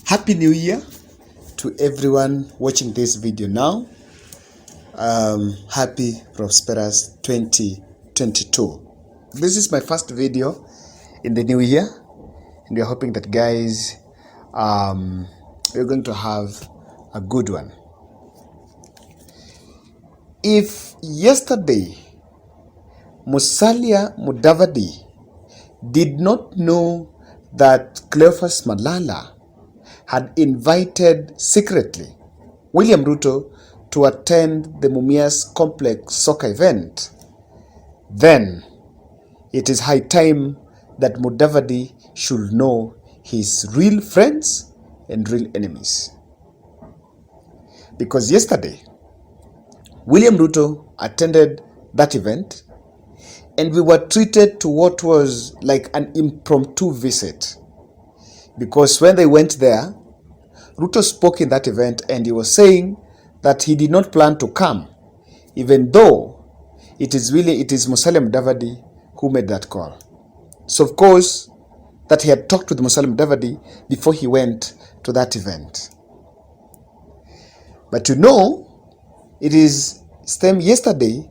Happy New Year to everyone watching this video now. Happy prosperous 2022. This is my first video in the new year, and we're hoping that guys, we're going to have a good one. If yesterday Musalia Mudavadi did not know that Cleophas Malala had invited secretly William Ruto to attend the Mumias Complex soccer event, then it is high time that Mudavadi should know his real friends and real enemies. Because yesterday, William Ruto attended that event and we were treated to what was like an impromptu visit. Because when they went there, Ruto spoke in that event and he was saying that he did not plan to come, even though it is Musalia Mudavadi who made that call. So of course, that he had talked with Musalia Mudavadi before he went to that event. But it is same yesterday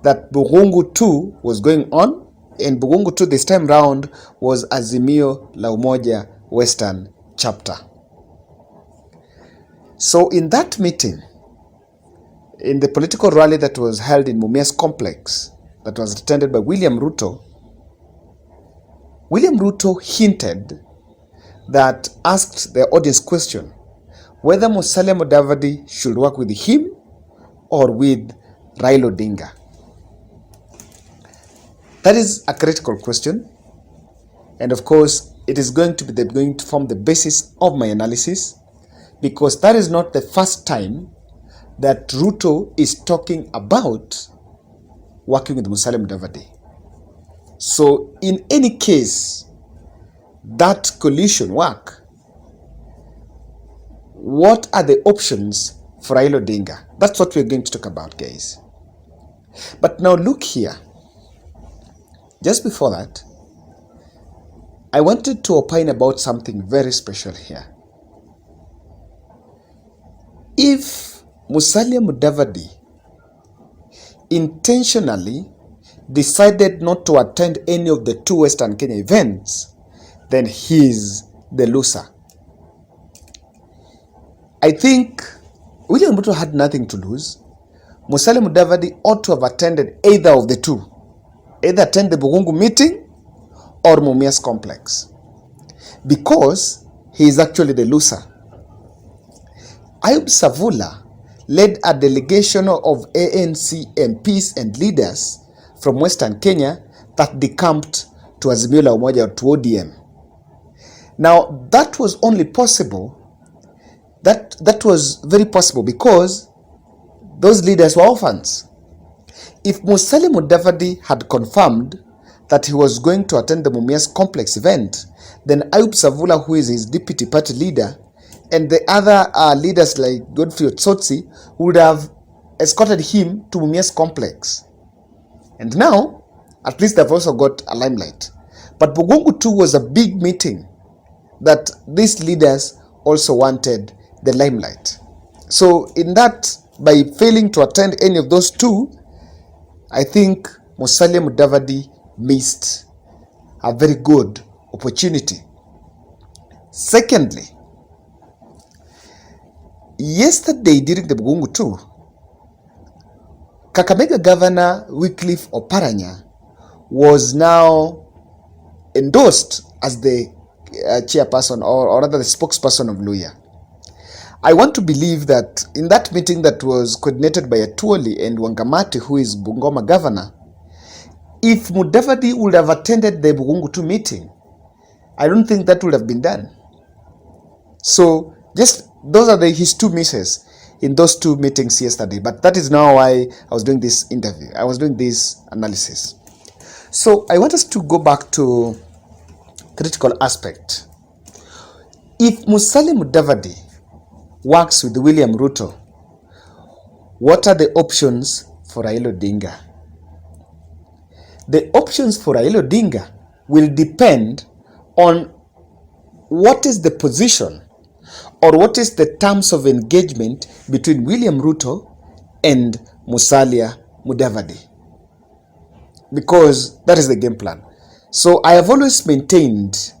that Bugungu 2 was going on, and Bugungu 2 this time round was Azimio la Umoja Western chapter. So in that meeting, in the political rally that was held in Mumias Complex, that was attended by William Ruto hinted that asked the audience question whether Musalia Mudavadi should work with him or with Raila Odinga. That is a critical question, and of course it is going to form the basis of my analysis, because that is not the first time that Ruto is talking about working with Musalia Mudavadi. So in any case, that coalition work, what are the options for Raila Odinga? That's what we're going to talk about, guys. But now look here. Just before that, I wanted to opine about something very special here. If Musalia Mudavadi intentionally decided not to attend any of the two Western Kenya events, then he's the loser. I think William Ruto had nothing to lose. Musalia Mudavadi ought to have attended either of the two. Either attend the Bugungu meeting or Mumias Complex, because he is actually the loser. Ayub Savula led a delegation of ANC MPs and leaders from Western Kenya that decamped to Azimio la Umoja, or to ODM. Now that was only possible, that was very possible because those leaders were orphans. If Musalia Mudavadi had confirmed that he was going to attend the Mumias Complex event, then Ayub Savula, who is his deputy party leader, and the other leaders like Godfrey Otsotsi would have escorted him to Mumias Complex. And now, at least they've also got a limelight. But Bugungu 2 was a big meeting that these leaders also wanted the limelight. So in that, by failing to attend any of those two, I think Musalia Mudavadi missed a very good opportunity. Secondly, yesterday during the Bugungu 2, Kakamega Governor Wycliffe Oparanya was now endorsed as the chairperson, or rather the spokesperson of Luhya. I want to believe that in that meeting that was coordinated by Atuoli and Wangamati, who is Bungoma governor, if Mudavadi would have attended the Bugungu 2 meeting, I don't think that would have been done. So just those are his two misses in those two meetings yesterday. But that is now why I was doing this interview. I was doing this analysis. So I want us to go back to critical aspect. If Musalia Mudavadi works with William Ruto, what are the options for Raila Odinga? The options for Raila Odinga will depend on what is the position or what is the terms of engagement between William Ruto and Musalia Mudavadi? Because that is the game plan. So I have always maintained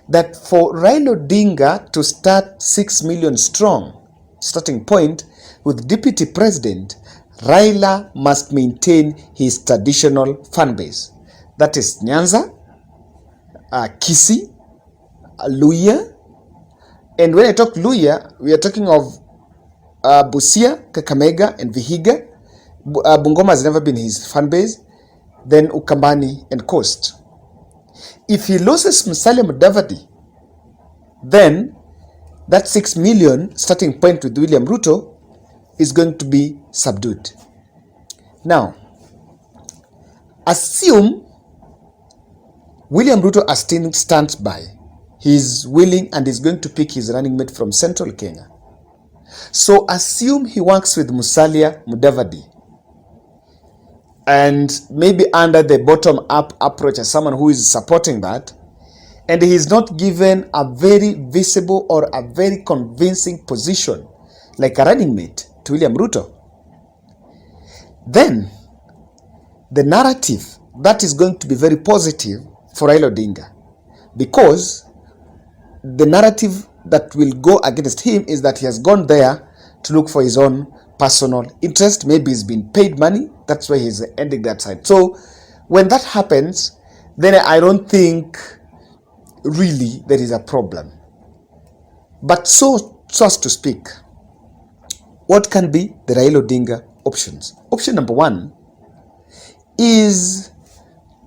that for Raila Odinga to start 6 million strong starting point with Deputy President, Raila must maintain his traditional fan base. That is Nyanza, Kisii, Luhya. And when I talk Luhya, we are talking of Busia, Kakamega, and Vihiga. Bungoma has never been his fan base. Then Ukambani and Coast. If he loses Musalia Mudavadi, then that 6 million starting point with William Ruto is going to be subdued. Now, assume William Ruto still stands by. He is willing and is going to pick his running mate from Central Kenya. So assume he works with Musalia Mudavadi, and maybe under the bottom-up approach as someone who is supporting that, and he is not given a very visible or a very convincing position like a running mate to William Ruto, then the narrative that is going to be very positive for Raila Odinga, because the narrative that will go against him is that he has gone there to look for his own personal interest. Maybe he's been paid money. That's why he's ending that side. So when that happens, then I don't think really there is a problem. But so as to speak, what can be the Raila Odinga options? Option number one is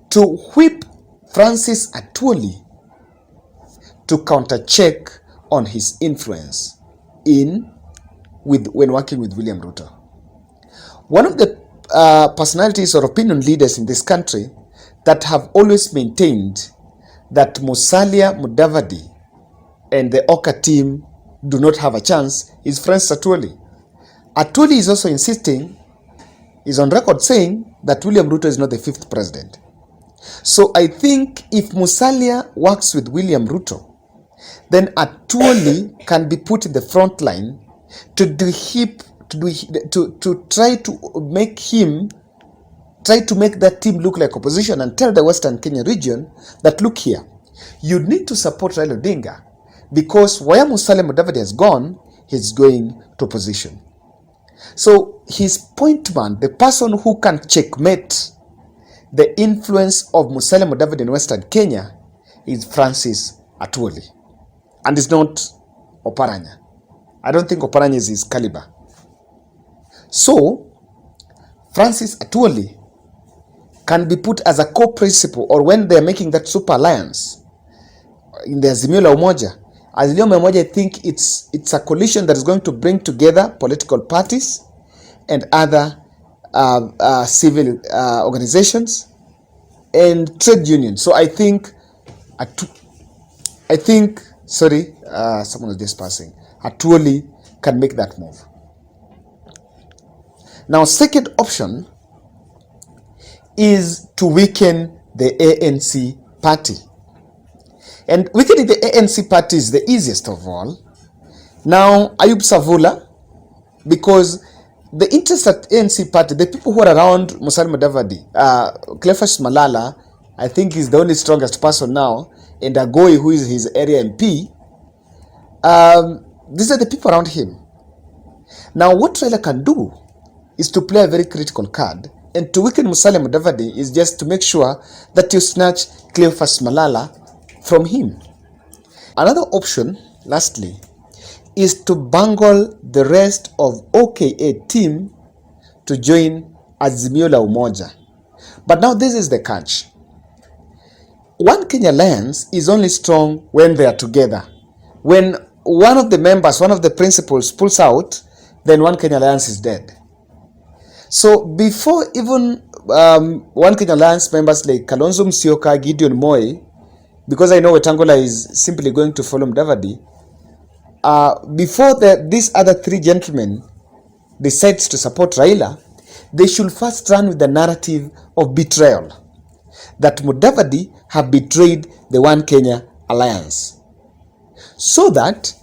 to whip Francis Atwoli to counter-check on his influence when working with William Ruto. One of the personalities or opinion leaders in this country that have always maintained that Musalia Mudavadi and the Oka team do not have a chance is Francis Atwoli. Atwoli is also insisting, is on record saying that William Ruto is not the 5th president. So I think if Musalia works with William Ruto, then Atwoli can be put in the front line to try to make that team look like opposition and tell the Western Kenya region that, look here, you need to support Raila Odinga, because where Musalia Mudavadi has gone, he's going to opposition. So his point man, the person who can checkmate the influence of Musalia Mudavadi in Western Kenya, is Francis Atwoli, and it's not Oparanya. I don't think Oparanya is his caliber. So Francis Atwoli can be put as a co-principal, or when they're making that super alliance in the Azimio la Umoja. Azimio la Umoja, I think it's a coalition that is going to bring together political parties and other civil organizations and trade unions. So I think someone is just passing. Atwoli can make that move. Now, second option is to weaken the ANC party. And weakening the ANC party is the easiest of all. Now, Ayub Savula, because the interest at ANC party, the people who are around Musalia Mudavadi, Cleophas Malala, I think is the only strongest person now, and Agoi, who is his area MP, these are the people around him. Now, what Raila can do is to play a very critical card, and to weaken Musalia Mudavadi is just to make sure that you snatch Cleophas Malala from him. Another option, lastly, is to bungle the rest of OKA team to join Azimio la Umoja. But now this is the catch. One Kenya Alliance is only strong when they are together. When one of the members, one of the principals pulls out, then One Kenya Alliance is dead. So before even One Kenya Alliance members like Kalonzo Musyoka, Gideon Moi, because I know Wetangula is simply going to follow Mudavadi, before these other three gentlemen decides to support Raila, they should first run with the narrative of betrayal, that Mudavadi have betrayed the One Kenya Alliance, so that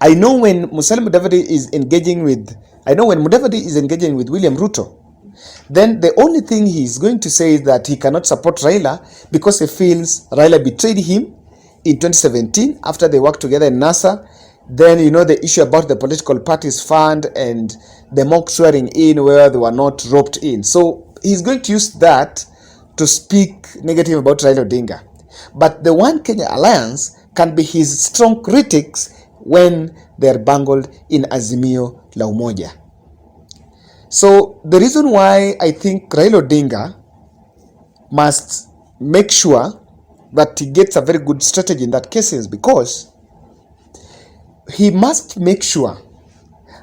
I know when Mudavadi is engaging with William Ruto, then the only thing he's going to say is that he cannot support Raila because he feels Raila betrayed him in 2017 after they worked together in NASA. Then, you know, the issue about the political parties fund and the mock swearing in where they were not roped in. So he's going to use that to speak negative about Raila Odinga. But the One Kenya Alliance can be his strong critics when they're bungled in Azimio la Umoja. So the reason why I think Raila Odinga must make sure that he gets a very good strategy in that case is because he must make sure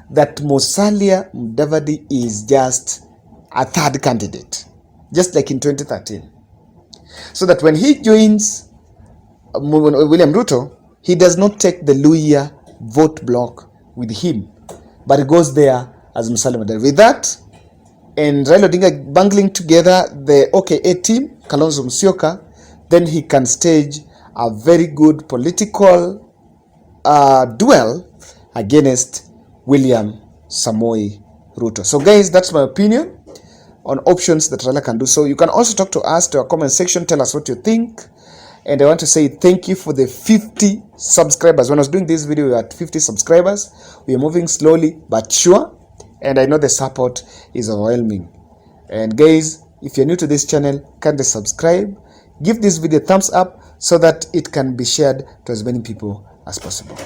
that Musalia Mudavadi is just a third candidate, just like in 2013. So that when he joins William Ruto, he does not take the Luhya vote block with him, but he goes there as Musalia Mudavadi. With that, and Raila Odinga bungling together the OKA team, Kalonzo Musyoka, then he can stage a very good political duel against William Samoei Ruto. So guys, that's my opinion on options that Raila can do. So you can also talk to us to our comment section, tell us what you think. And I want to say thank you for the 50 subscribers. When I was doing this video, we were at 50 subscribers. We are moving slowly but sure. And I know the support is overwhelming. And guys, if you're new to this channel, kindly subscribe. Give this video a thumbs up so that it can be shared to as many people as possible.